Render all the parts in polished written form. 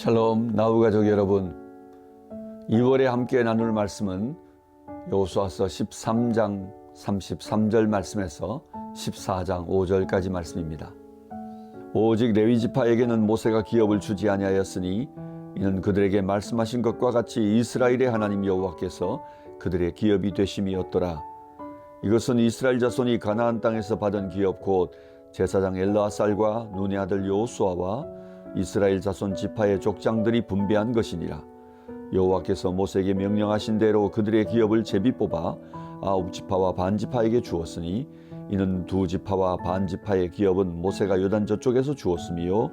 샬롬 나우가족 여러분, 2월에 함께 나눌 말씀은 여호수아서 13장 33절 말씀에서 14장 5절까지 말씀입니다. 오직 레위 지파에게는 모세가 기업을 주지 아니하였으니 이는 그들에게 말씀하신 것과 같이 이스라엘의 하나님 여호와께서 그들의 기업이 되심이었더라. 이것은 이스라엘 자손이 가나안 땅에서 받은 기업 곧 제사장 엘르아살과 눈의 아들 여호수아와 이스라엘 자손 지파의 족장들이 분배한 것이니라. 여호와께서 모세에게 명령하신 대로 그들의 기업을 제비 뽑아 9지파와 반지파에게 주었으니 이는 2지파와 반지파의 기업은 모세가 요단 저쪽에서 주었으며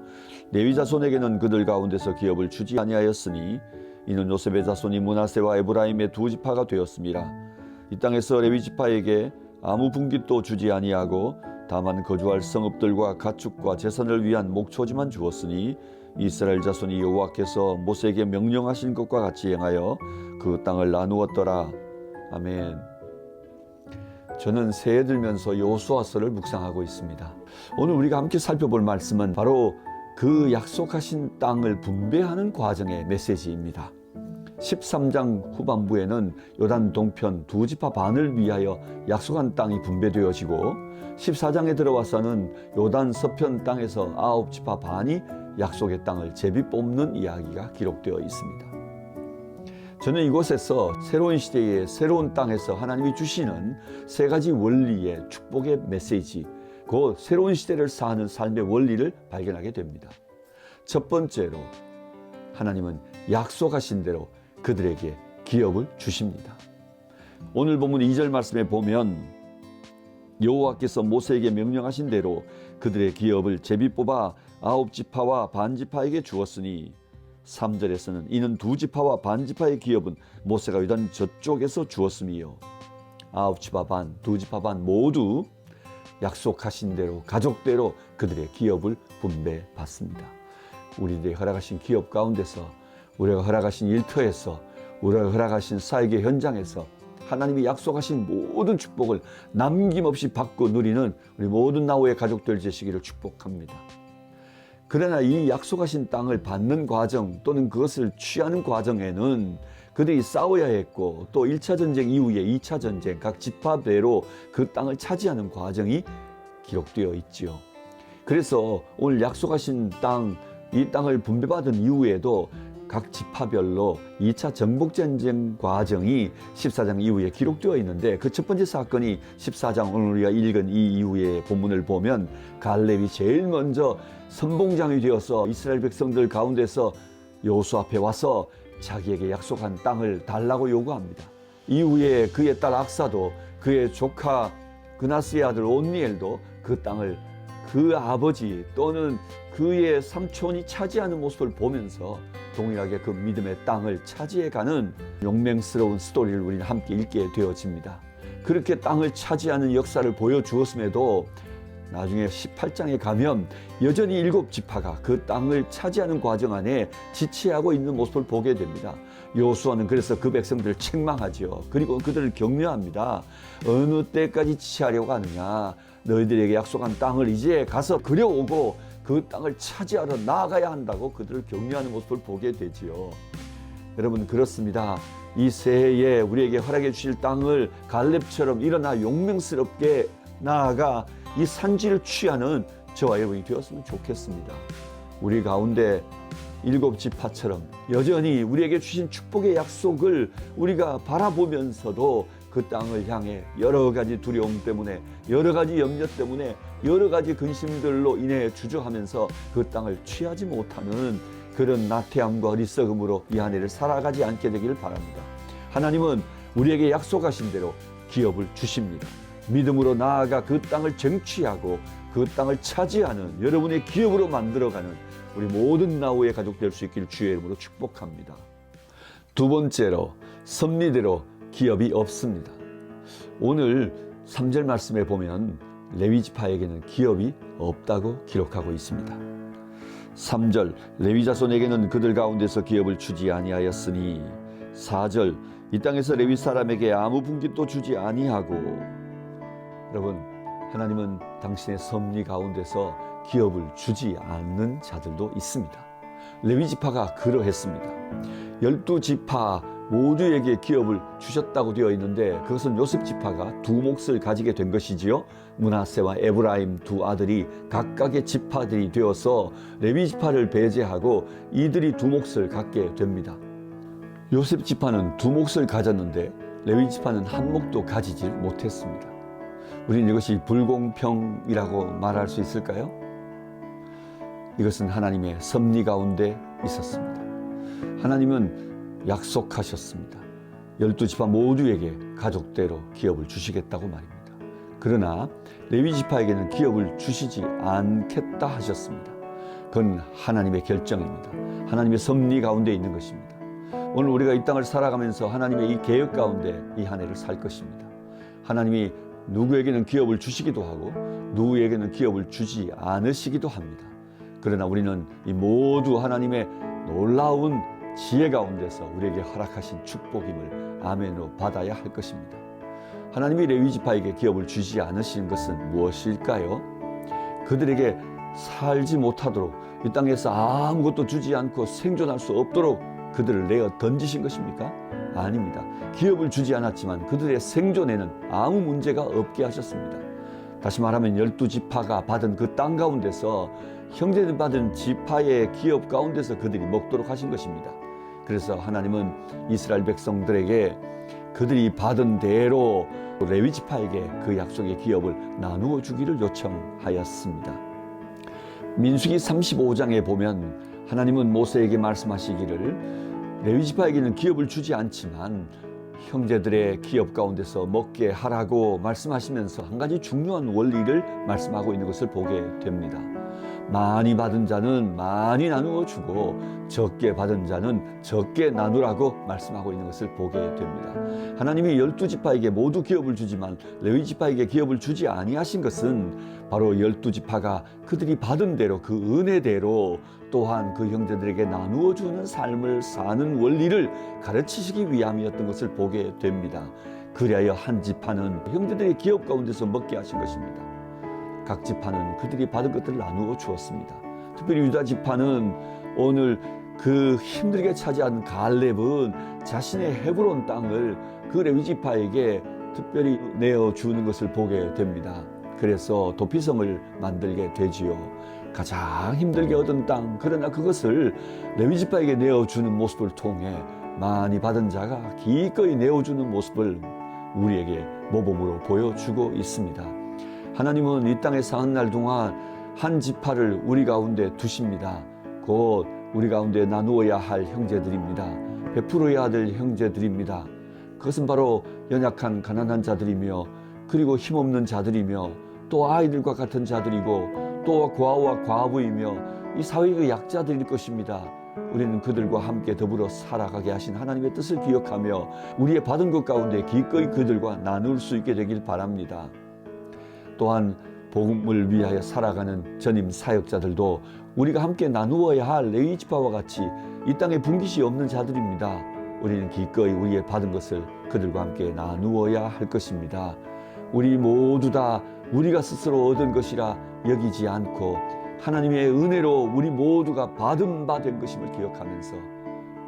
레위 자손에게는 그들 가운데서 기업을 주지 아니하였으니 이는 요셉의 자손이 므낫세와 에브라임의 2지파가 되었음이라. 이 땅에서 레위 지파에게 아무 분깃도 주지 아니하고 다만 거주할 성읍들과 가축과 제선을 위한 목초지만 주었으니 이스라엘 자손이 여호와께서 모세에게 명령하신 것과 같이 행하여 그 땅을 나누었더라. 아멘. 저는 새해 들면서 여호수아서를 묵상하고 있습니다. 오늘 우리가 함께 살펴볼 말씀은 바로 그 약속하신 땅을 분배하는 과정의 메시지입니다. 13장 후반부에는 요단 동편 2지파 반을 위하여 약속한 땅이 분배되어지고 14장에 들어와서는 요단 서편 땅에서 9지파 반이 약속의 땅을 제비 뽑는 이야기가 기록되어 있습니다. 저는 이곳에서 새로운 시대의 새로운 땅에서 하나님이 주시는 세 가지 원리의 축복의 메시지, 그 새로운 시대를 사는 삶의 원리를 발견하게 됩니다. 첫 번째로 하나님은 약속하신 대로 그들에게 기업을 주십니다. 오늘 본문 2절 말씀에 보면 여호와께서 모세에게 명령하신 대로 그들의 기업을 제비 뽑아 9지파와 반지파에게 주었으니 3절에서는 이는 2지파와 반지파의 기업은 모세가 요단 저쪽에서 주었으며 9지파 반, 2지파 반 모두 약속하신 대로 가족대로 그들의 기업을 분배받습니다. 우리들이 허락하신 기업 가운데서, 우리가 허락하신 일터에서, 우리가 허락하신 사역의 현장에서 하나님이 약속하신 모든 축복을 남김없이 받고 누리는 우리 모든 나우의 가족들 되시기를 축복합니다. 그러나 이 약속하신 땅을 받는 과정 또는 그것을 취하는 과정에는 그들이 싸워야 했고, 또 1차 전쟁 이후에 2차 전쟁 각 지파대로 그 땅을 차지하는 과정이 기록되어 있지요. 그래서 오늘 약속하신 땅, 이 땅을 분배받은 이후에도 각 지파별로 2차 정복전쟁 과정이 14장 이후에 기록되어 있는데, 그 첫 번째 사건이 14장 오늘 우리가 읽은 이 이후의 본문을 보면 갈렙이 제일 먼저 선봉장이 되어서 이스라엘 백성들 가운데서 여호수아 앞에 와서 자기에게 약속한 땅을 달라고 요구합니다. 이후에 그의 딸 악사도, 그의 조카 그나스의 아들 온니엘도 그 땅을 그 아버지 또는 그의 삼촌이 차지하는 모습을 보면서 동일하게 그 믿음의 땅을 차지해가는 용맹스러운 스토리를 우리는 함께 읽게 되어집니다. 그렇게 땅을 차지하는 역사를 보여주었음에도 나중에 18장에 가면 여전히 7지파가 그 땅을 차지하는 과정 안에 지체하고 있는 모습을 보게 됩니다. 여호수아는 그래서 그 백성들을 책망하지요. 그리고 그들을 격려합니다. 어느 때까지 지체하려고 하느냐. 너희들에게 약속한 땅을 이제 가서 그려오고 그 땅을 차지하러 나아가야 한다고 그들을 격려하는 모습을 보게 되지요. 여러분, 그렇습니다. 이 새해에 우리에게 허락해 주실 땅을 갈렙처럼 일어나 용맹스럽게 나아가 이 산지를 취하는 저와 여러분이 되었으면 좋겠습니다. 우리 가운데 7지파처럼 여전히 우리에게 주신 축복의 약속을 우리가 바라보면서도 그 땅을 향해 여러 가지 두려움 때문에, 여러 가지 염려 때문에, 여러 가지 근심들로 인해 주저하면서 그 땅을 취하지 못하는 그런 나태함과 어리석음으로 이 한 해를 살아가지 않게 되기를 바랍니다. 하나님은 우리에게 약속하신 대로 기업을 주십니다. 믿음으로 나아가 그 땅을 쟁취하고 그 땅을 차지하는 여러분의 기업으로 만들어가는 우리 모든 나우의 가족 될 수 있기를 주의 이름으로 축복합니다. 두 번째로, 섭리대로 기업이 없습니다. 오늘 3절 말씀에 보면 레위 지파에게는 기업이 없다고 기록하고 있습니다. 3절, 레위 자손에게는 그들 가운데서 기업을 주지 아니하였으니, 4절, 이 땅에서 레위 사람에게 아무 분깃도 주지 아니하고. 여러분, 하나님은 당신의 섭리 가운데서 기업을 주지 않는 자들도 있습니다. 레위 지파가 그러했습니다. 12지파 모두에게 기업을 주셨다고 되어 있는데 그것은 요셉 지파가 두 몫을 가지게 된 것이지요. 므낫세와 에브라임 두 아들이 각각의 지파들이 되어서 레위 지파를 배제하고 이들이 두 몫을 갖게 됩니다. 요셉 지파는 두 몫을 가졌는데 레위 지파는 한 몫도 가지질 못했습니다. 우리는 이것이 불공평이라고 말할 수 있을까요? 이것은 하나님의 섭리 가운데 있었습니다. 하나님은 약속하셨습니다. 12지파 모두에게 가족대로 기업을 주시겠다고 말입니다. 그러나 레위 지파에게는 기업을 주시지 않겠다 하셨습니다. 그건 하나님의 결정입니다. 하나님의 섭리 가운데 있는 것입니다. 오늘 우리가 이 땅을 살아가면서 하나님의 이 계획 가운데 이 한 해를 살 것입니다. 하나님이 누구에게는 기업을 주시기도 하고 누구에게는 기업을 주지 않으시기도 합니다. 그러나 우리는 이 모두 하나님의 놀라운 지혜 가운데서 우리에게 허락하신 축복임을 아멘으로 받아야 할 것입니다. 하나님이 레위 지파에게 기업을 주지 않으시는 것은 무엇일까요? 그들에게 살지 못하도록 이 땅에서 아무것도 주지 않고 생존할 수 없도록 그들을 내어 던지신 것입니까? 아닙니다. 기업을 주지 않았지만 그들의 생존에는 아무 문제가 없게 하셨습니다. 다시 말하면 12지파가 받은 그 땅 가운데서 형제들 받은 지파의 기업 가운데서 그들이 먹도록 하신 것입니다. 그래서 하나님은 이스라엘 백성들에게 그들이 받은 대로 레위 지파에게 그 약속의 기업을 나누어 주기를 요청하였습니다. 민수기 35장에 보면 하나님은 모세에게 말씀하시기를 레위 지파에게는 기업을 주지 않지만 형제들의 기업 가운데서 먹게 하라고 말씀하시면서 한 가지 중요한 원리를 말씀하고 있는 것을 보게 됩니다. 많이 받은 자는 많이 나누어 주고 적게 받은 자는 적게 나누라고 말씀하고 있는 것을 보게 됩니다. 하나님이 12지파에게 모두 기업을 주지만 레위 지파에게 기업을 주지 아니하신 것은 바로 12지파가 그들이 받은 대로 그 은혜대로 또한 그 형제들에게 나누어 주는 삶을 사는 원리를 가르치시기 위함이었던 것을 보게 됩니다. 그리하여 한 지파는 형제들의 기업 가운데서 먹게 하신 것입니다. 각 지파는 그들이 받은 것들을 나누어 주었습니다. 특별히 유다 지파는 오늘 그 힘들게 차지한 갈렙은 자신의 헤브론 땅을 그 레위 지파에게 특별히 내어주는 것을 보게 됩니다. 그래서 도피성을 만들게 되지요. 가장 힘들게 얻은 땅, 그러나 그것을 레위 지파에게 내어주는 모습을 통해 많이 받은 자가 기꺼이 내어주는 모습을 우리에게 모범으로 보여주고 있습니다. 하나님은 이 땅에 사는 날 동안 한 지파를 우리 가운데 두십니다. 곧 우리 가운데 나누어야 할 형제들입니다. 베풀어야 될 형제들입니다. 그것은 바로 연약한 가난한 자들이며 그리고 힘없는 자들이며 또 아이들과 같은 자들이고 또 고아와 과부이며 이 사회의 약자들일 것입니다. 우리는 그들과 함께 더불어 살아가게 하신 하나님의 뜻을 기억하며 우리의 받은 것 가운데 기꺼이 그들과 나눌 수 있게 되길 바랍니다. 또한 복음을 위하여 살아가는 전임 사역자들도 우리가 함께 나누어야 할 레위 지파와 같이 이 땅에 분깃이 없는 자들입니다. 우리는 기꺼이 우리의 받은 것을 그들과 함께 나누어야 할 것입니다. 우리 모두 다 우리가 스스로 얻은 것이라 여기지 않고 하나님의 은혜로 우리 모두가 받은 바 된 것임을 기억하면서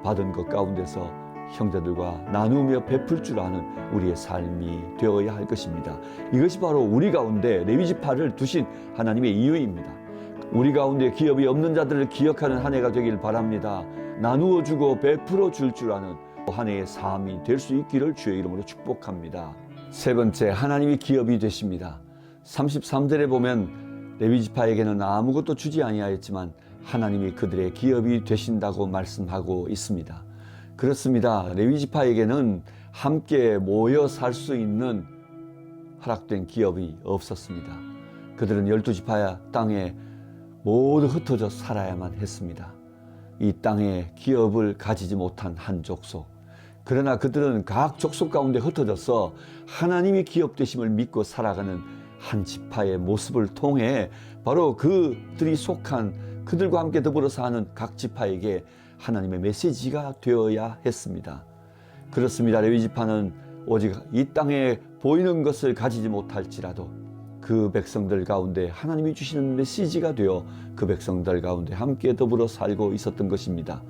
받은 것 가운데서 형제들과 나누며 베풀 줄 아는 우리의 삶이 되어야 할 것입니다. 이것이 바로 우리 가운데 레위 지파를 두신 하나님의 이유입니다. 우리 가운데 기업이 없는 자들을 기억하는 한 해가 되길 바랍니다. 나누어 주고 베풀어 줄 아는 한 해의 삶이 될 수 있기를 주의 이름으로 축복합니다. 세 번째, 하나님이 기업이 되십니다. 33절에 보면 레위 지파에게는 아무것도 주지 아니하였지만 하나님이 그들의 기업이 되신다고 말씀하고 있습니다. 그렇습니다. 레위 지파에게는 함께 모여 살 수 있는 허락된 기업이 없었습니다. 그들은 12지파 땅에 모두 흩어져 살아야만 했습니다. 이 땅에 기업을 가지지 못한 한 족속. 그러나 그들은 각 족속 가운데 흩어져서 하나님이 기업 되심을 믿고 살아가는 한 지파의 모습을 통해 바로 그들이 속한 그들과 함께 더불어 사는 각 지파에게 하나님의 메시지가 되어야 했습니다. 그렇습니다. 레위 지파는 오직 이 땅에 보이는 것을 가지지 못할지라도 그 그 백성들 가운데 하나님이 주시는 메시지가 되어 그 백성들 가운데 함께 더불어 살고 있었던 것입니다.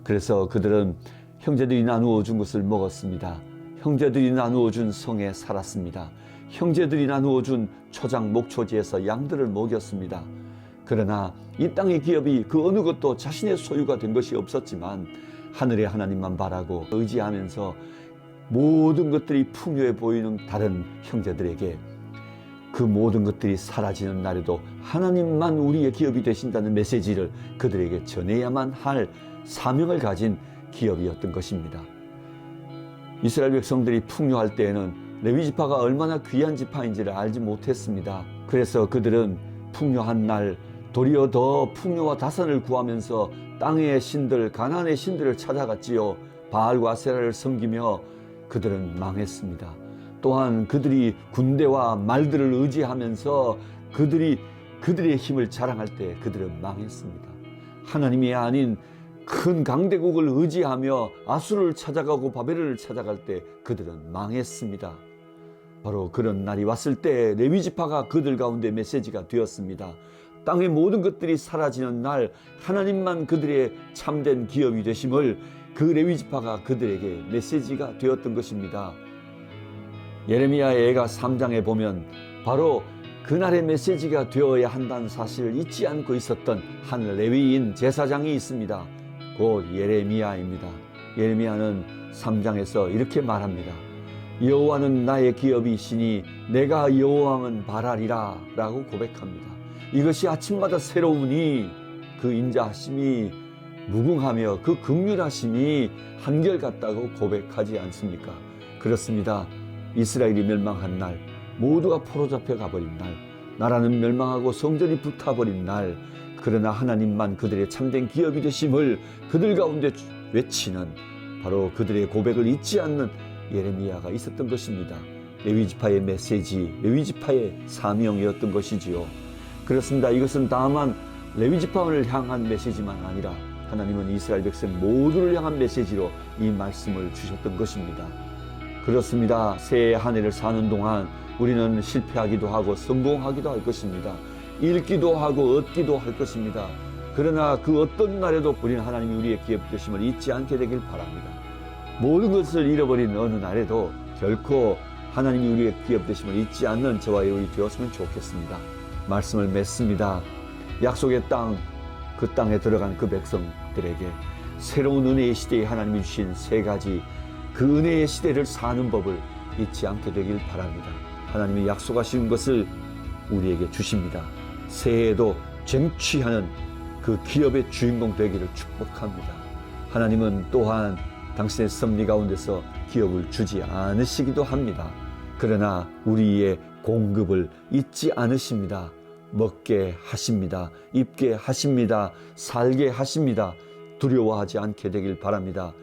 그래서 그들은 형제들이 나누어 준 것을 먹었습니다. 형제들이 나누어 준 성에 살았습니다. 형제들이 나누어 준 초장 목초지에서 양들을 먹였습니다. 그러나 이 땅의 기업이 그 어느 것도 자신의 소유가 된 것이 없었지만 하늘의 하나님만 바라고 의지하면서 모든 것들이 풍요해 보이는 다른 형제들에게 그 모든 것들이 사라지는 날에도 하나님만 우리의 기업이 되신다는 메시지를 그들에게 전해야만 할 사명을 가진 기업이었던 것입니다. 이스라엘 백성들이 풍요할 때에는 레위지파가 얼마나 귀한 지파인지를 알지 못했습니다. 그래서 그들은 풍요한 날 도리어 더 풍요와 다산을 구하면서 땅의 신들, 가나안의 신들을 찾아갔지요. 바알과 아세라를 섬기며 그들은 망했습니다. 또한 그들이 군대와 말들을 의지하면서 그들의 힘을 자랑할 때 그들은 망했습니다. 하나님이 아닌 큰 강대국을 의지하며 아수르를 찾아가고 바벨을 찾아갈 때 그들은 망했습니다. 바로 그런 날이 왔을 때 레위지파가 그들 가운데 메시지가 되었습니다. 땅의 모든 것들이 사라지는 날 하나님만 그들의 참된 기업이 되심을 그 레위지파가 그들에게 메시지가 되었던 것입니다. 예레미야의 애가 3장에 보면 바로 그날의 메시지가 되어야 한다는 사실을 잊지 않고 있었던 한 레위인 제사장이 있습니다. 곧 예레미야입니다. 예레미야는 3장에서 이렇게 말합니다. 여호와는 나의 기업이시니 내가 여호와만 바라리라 라고 고백합니다. 이것이 아침마다 새로우니 그 인자하심이 무궁하며 그 긍휼하심이 한결같다고 고백하지 않습니까? 그렇습니다. 이스라엘이 멸망한 날, 모두가 포로 잡혀 가버린 날, 나라는 멸망하고 성전이 불타버린 날, 그러나 하나님만 그들의 참된 기업이 되심을 그들 가운데 외치는 바로 그들의 고백을 잊지 않는 예레미야가 있었던 것입니다. 레위지파의 메시지, 레위지파의 사명이었던 것이지요. 그렇습니다. 이것은 다만 레위지파를 향한 메시지만 아니라 하나님은 이스라엘 백성 모두를 향한 메시지로 이 말씀을 주셨던 것입니다. 그렇습니다. 새해 한 해를 사는 동안 우리는 실패하기도 하고 성공하기도 할 것입니다. 잃기도 하고 얻기도 할 것입니다. 그러나 그 어떤 날에도 우리는 하나님이 우리의 기업 되심을 잊지 않게 되길 바랍니다. 모든 것을 잃어버린 어느 날에도 결코 하나님이 우리의 기업 되심을 잊지 않는 저와 여러분이 되었으면 좋겠습니다. 말씀을 맺습니다. 약속의 땅, 그 땅에 들어간 그 백성들에게 새로운 은혜의 시대에 하나님이 주신 세 가지 그 은혜의 시대를 사는 법을 잊지 않게 되길 바랍니다. 하나님이 약속하신 것을 우리에게 주십니다. 새해에도 쟁취하는 그 기업의 주인공 되기를 축복합니다. 하나님은 또한 당신의 섭리 가운데서 기업을 주지 않으시기도 합니다. 그러나 우리의 공급을 잊지 않으십니다. 먹게 하십니다. 입게 하십니다. 살게 하십니다. 두려워하지 않게 되길 바랍니다.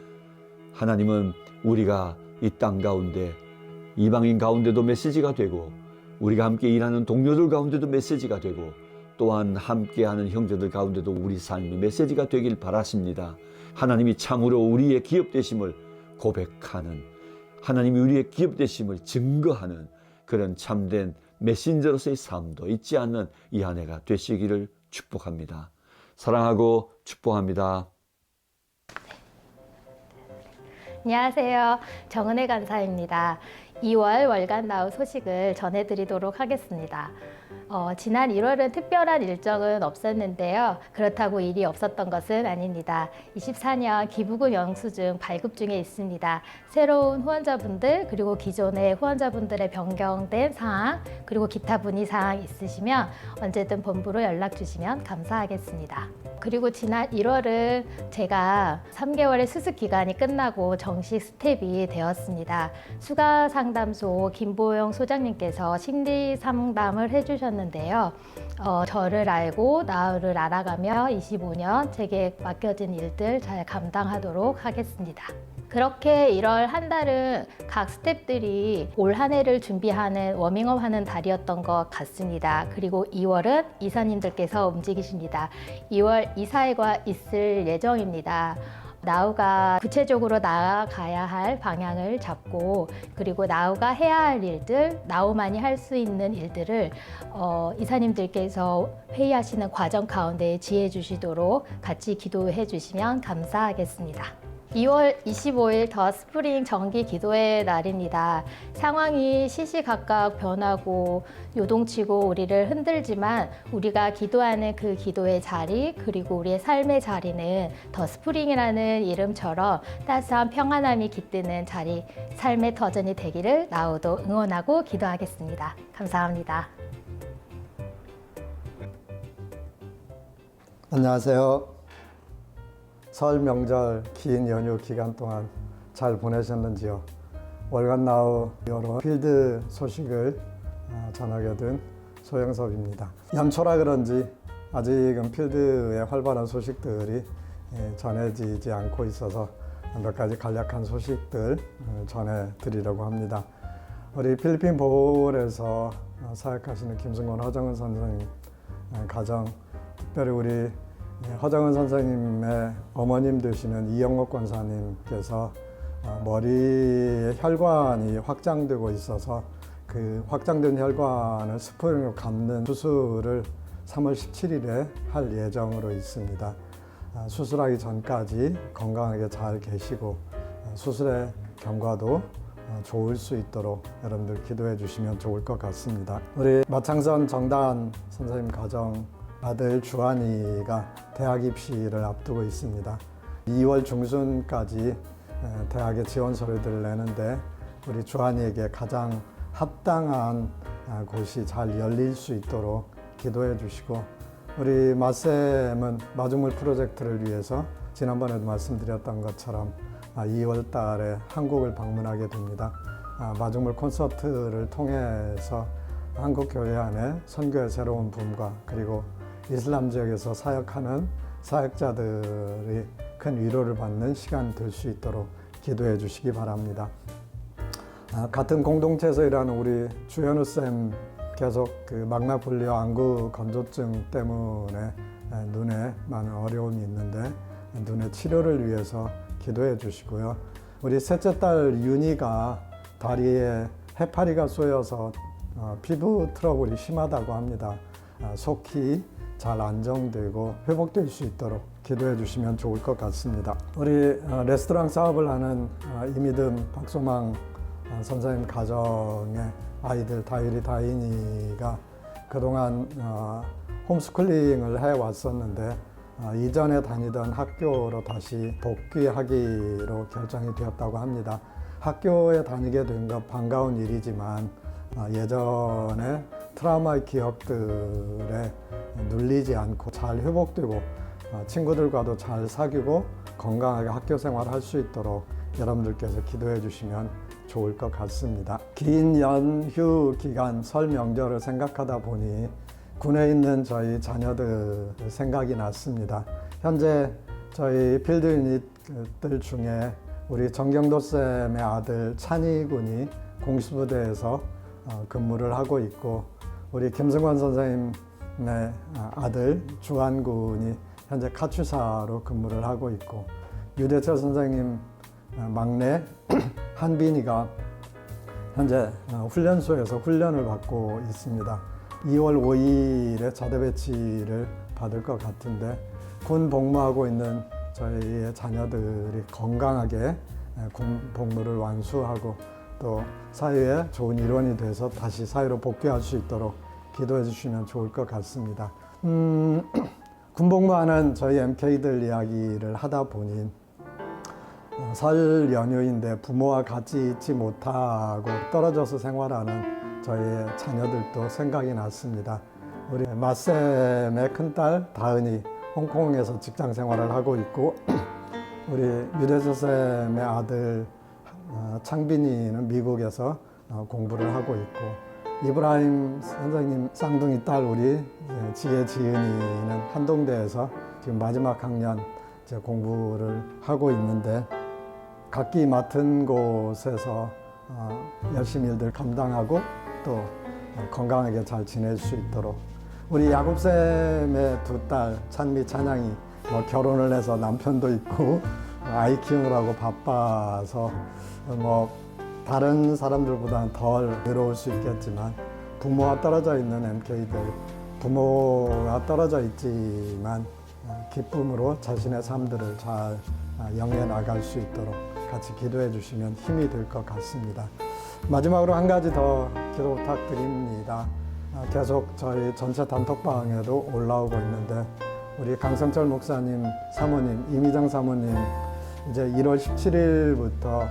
하나님은 우리가 이 땅 가운데 이방인 가운데도 메시지가 되고 우리가 함께 일하는 동료들 가운데도 메시지가 되고 또한 함께하는 형제들 가운데도 우리 삶의 메시지가 되길 바라십니다. 하나님이 참으로 우리의 기업 되심을 고백하는, 하나님이 우리의 기업 되심을 증거하는 그런 참된 메신저로서의 삶도 잊지 않는 이 한 해가 되시기를 축복합니다. 사랑하고 축복합니다. 안녕하세요. 정은혜 간사입니다. 2월 월간 나우 소식을 전해드리도록 하겠습니다. 지난 1월은 특별한 일정은 없었는데요. 그렇다고 일이 없었던 것은 아닙니다. 24년 기부금 영수증 발급 중에 있습니다. 새로운 후원자분들 그리고 기존의 후원자분들의 변경된 사항 그리고 기타 문의 사항 있으시면 언제든 본부로 연락 주시면 감사하겠습니다. 그리고 지난 1월은 제가 3개월의 수습 기간이 끝나고 정식 스텝이 되었습니다. 수가상담소 김보영 소장님께서 심리 상담을 해주셨는데요. 저를 알고 나를 알아가며 25년 제게 맡겨진 일들 잘 감당하도록 하겠습니다. 그렇게 1월 한 달은 각 스태프들이 올 한 해를 준비하는 워밍업 하는 달이었던 것 같습니다. 그리고 2월은 이사님들께서 움직이십니다. 2월 이사회가 있을 예정입니다. 나우가 구체적으로 나아가야 할 방향을 잡고 그리고 나우가 해야 할 일들, 나우만이 할 수 있는 일들을 이사님들께서 회의하시는 과정 가운데 지혜 주시도록 같이 기도해 주시면 감사하겠습니다. 2월 25일 더 스프링 정기 기도의 날입니다. 상황이 시시각각 변하고 요동치고 우리를 흔들지만 우리가 기도하는 그 기도의 자리 그리고 우리의 삶의 자리는 더 스프링이라는 이름처럼 따스한 평안함이 깃드는 자리, 삶의 터전이 되기를 나우도 응원하고 기도하겠습니다. 감사합니다. 안녕하세요. 설 명절 긴 연휴 기간 동안 잘 보내셨는지요? 월간 나우 여러 필드 소식을 전하게 된 소영섭입니다. 연초라 그런지 아직은 필드의 활발한 소식들이 전해지지 않고 있어서 몇 가지 간략한 소식들 전해드리려고 합니다. 우리 필리핀 보홀에서 사역하시는 김승곤 허정은 선생님 가정, 특별히 우리 허정은 선생님의 어머님 되시는 이영옥 권사님께서 머리에 혈관이 확장되고 있어서 그 확장된 혈관을 스프링으로 감는 수술을 3월 17일에 할 예정으로 있습니다. 수술하기 전까지 건강하게 잘 계시고 수술의 경과도 좋을 수 있도록 여러분들 기도해 주시면 좋을 것 같습니다. 우리 마창선 정다은 선생님 가정 아들 주한이가 대학 입시를 앞두고 있습니다. 2월 중순까지 대학에 지원 서류들을 내는데 우리 주한이에게 가장 합당한 곳이 잘 열릴 수 있도록 기도해 주시고 우리 마쌤은 마중물 프로젝트를 위해서 지난번에도 말씀드렸던 것처럼 2월 달에 한국을 방문하게 됩니다. 마중물 콘서트를 통해서 한국 교회 안에 선교의 새로운 붐과 그리고 이슬람 지역에서 사역하는 사역자들이 큰 위로를 받는 시간 될 수 있도록 기도해 주시기 바랍니다. 같은 공동체에서 일하는 우리 주현우 쌤 계속 그 막나폴리오 안구 건조증 때문에 눈에 많은 어려움이 있는데 눈의 치료를 위해서 기도해 주시고요. 우리 셋째 딸 윤희가 다리에 해파리가 쏘여서 피부 트러블이 심하다고 합니다. 속히 잘 안정되고 회복될 수 있도록 기도해 주시면 좋을 것 같습니다. 우리 레스토랑 사업을 하는 이미듬 박소망 선생님 가정의 아이들 다율이 다인이가 그동안 홈스쿨링을 해왔었는데 이전에 다니던 학교로 다시 복귀하기로 결정이 되었다고 합니다. 학교에 다니게 된 것 반가운 일이지만 예전에 트라우마의 기억들에 눌리지 않고 잘 회복되고 친구들과도 잘 사귀고 건강하게 학교 생활을 할 수 있도록 여러분들께서 기도해 주시면 좋을 것 같습니다. 긴 연휴 기간 설 명절을 생각하다 보니 군에 있는 저희 자녀들 생각이 났습니다. 현재 저희 필드 유닛들 중에 우리 정경도 쌤의 아들 찬희 군이 공수부대에서 근무를 하고 있고 우리 김승관 선생님의 아들 주한 군이 현재 카투사로 근무를 하고 있고 유대철 선생님 막내 한빈이가 현재 훈련소에서 훈련을 받고 있습니다. 2월 5일에 자대 배치를 받을 것 같은데 군 복무하고 있는 저희의 자녀들이 건강하게 군 복무를 완수하고 또 사회에 좋은 일원이 돼서 다시 사회로 복귀할 수 있도록 기도해 주시면 좋을 것 같습니다. 군 복무하는 저희 MK들 이야기를 하다 보니 설 연휴인데 부모와 같이 있지 못하고 떨어져서 생활하는 저희의 자녀들도 생각이 났습니다. 우리 마쌤의 큰딸 다은이 홍콩에서 직장 생활을 하고 있고 우리 유대서 쌤의 아들 창빈이는 미국에서 공부를 하고 있고 이브라임 선생님 쌍둥이 딸 우리 지혜 지은이는 한동대에서 지금 마지막 학년 공부를 하고 있는데 각기 맡은 곳에서 열심히 일들 감당하고 또 건강하게 잘 지낼 수 있도록 우리 야곱쌤의 두 딸 찬미 찬양이 결혼을 해서 남편도 있고 아이 키우느라고 바빠서 뭐 다른 사람들보다는 덜 외로울 수 있겠지만 부모와 떨어져 있는 MK들, 부모가 떨어져 있지만 기쁨으로 자신의 삶들을 잘 영위해 나갈 수 있도록 같이 기도해 주시면 힘이 될 것 같습니다. 마지막으로 한 가지 더 기도 부탁드립니다. 계속 저희 전체 단톡방에도 올라오고 있는데 우리 강성철 목사님 사모님, 이미정 사모님 이제 1월 17일부터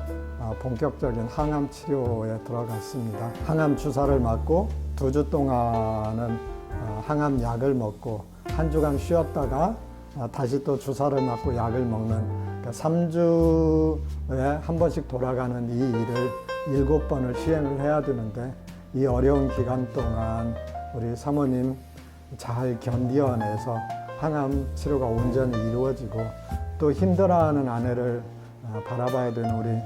본격적인 항암 치료에 들어갔습니다. 항암 주사를 맞고 2주 동안은 항암 약을 먹고 한 주간 쉬었다가 다시 또 주사를 맞고 약을 먹는, 그러니까 3주에 한 번씩 돌아가는 이 일을 7번을 시행을 해야 되는데 이 어려운 기간 동안 우리 사모님 잘 견디어내서 항암 치료가 온전히 이루어지고 또 힘들어하는 아내를 바라봐야 되는 우리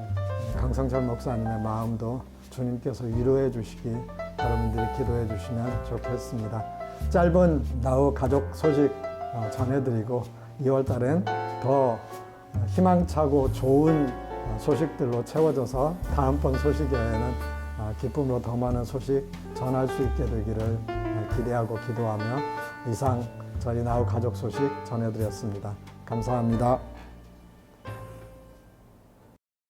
강성철 목사님의 마음도 주님께서 위로해 주시기 여러분들이 기도해 주시면 좋겠습니다. 짧은 나우 가족 소식 전해드리고 2월 달엔 더 희망차고 좋은 소식들로 채워져서 다음번 소식에는 기쁨으로 더 많은 소식 전할 수 있게 되기를 기대하고 기도하며 이상 저희 나우 가족 소식 전해드렸습니다. 감사합니다.